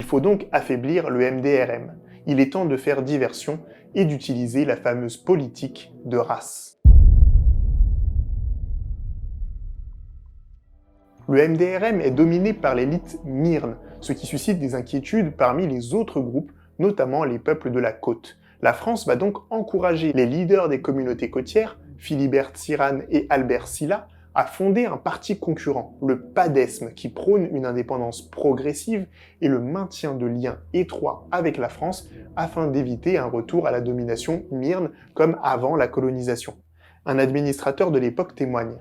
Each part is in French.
faut donc affaiblir le MDRM. Il est temps de faire diversion et d'utiliser la fameuse politique de race. Le MDRM est dominé par l'élite Myrne, ce qui suscite des inquiétudes parmi les autres groupes, notamment les peuples de la côte. La France va donc encourager les leaders des communautés côtières, Philibert Cyrane et Albert Sylla, à fonder un parti concurrent, le PADESM, qui prône une indépendance progressive et le maintien de liens étroits avec la France afin d'éviter un retour à la domination Myrne comme avant la colonisation. Un administrateur de l'époque témoigne.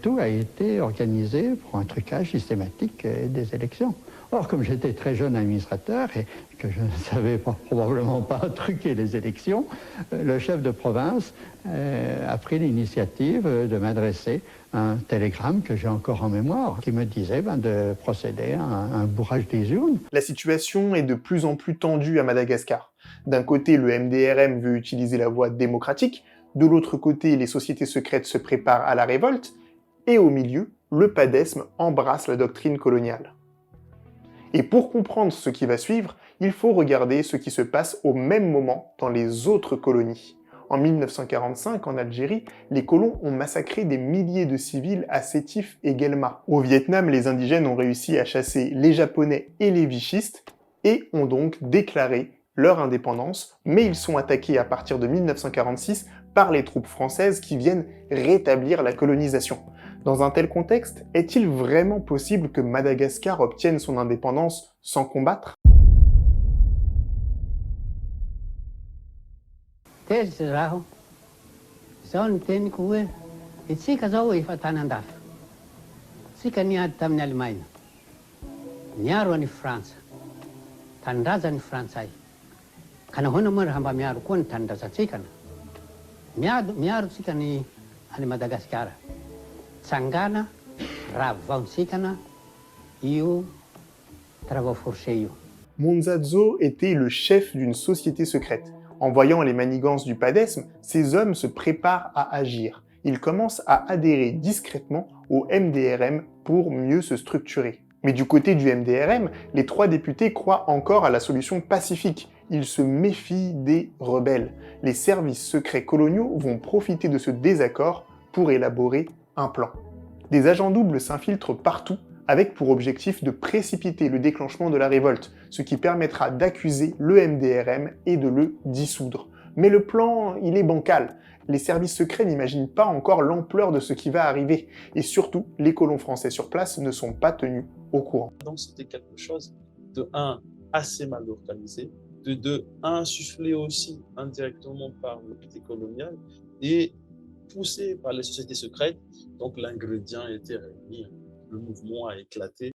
Tout a été organisé pour un trucage systématique des élections. Or, comme j'étais très jeune administrateur et que je ne savais probablement pas truquer les élections, le chef de province a pris l'initiative de m'adresser un télégramme que j'ai encore en mémoire, qui me disait de procéder à un bourrage des urnes. La situation est de plus en plus tendue à Madagascar. D'un côté, le MDRM veut utiliser la voie démocratique, de l'autre côté, les sociétés secrètes se préparent à la révolte, et au milieu, le PADESM embrasse la doctrine coloniale. Et pour comprendre ce qui va suivre, il faut regarder ce qui se passe au même moment dans les autres colonies. En 1945, en Algérie, les colons ont massacré des milliers de civils à Sétif et Guelma. Au Vietnam, les indigènes ont réussi à chasser les Japonais et les vichistes, et ont donc déclaré leur indépendance, mais ils sont attaqués à partir de 1946 par les troupes françaises qui viennent rétablir la colonisation. Dans un tel contexte, est-il vraiment possible que Madagascar obtienne son indépendance sans combattre ? Sangana, Ravaunsikana, Io, Travaforcheio. Monzazo était le chef d'une société secrète. En voyant les manigances du PADESM, ces hommes se préparent à agir. Ils commencent à adhérer discrètement au MDRM pour mieux se structurer. Mais du côté du MDRM, les 3 députés croient encore à la solution pacifique. Ils se méfient des rebelles. Les services secrets coloniaux vont profiter de ce désaccord pour élaborer un plan. Des agents doubles s'infiltrent partout avec pour objectif de précipiter le déclenchement de la révolte, ce qui permettra d'accuser le MDRM et de le dissoudre. Mais le plan, il est bancal. Les services secrets n'imaginent pas encore l'ampleur de ce qui va arriver. Et surtout, les colons français sur place ne sont pas tenus au courant. Donc c'était quelque chose de assez mal organisé, de deux, insufflé aussi indirectement par le côté colonial et poussé par les sociétés secrètes. Donc l'ingrédient était réuni, le mouvement a éclaté.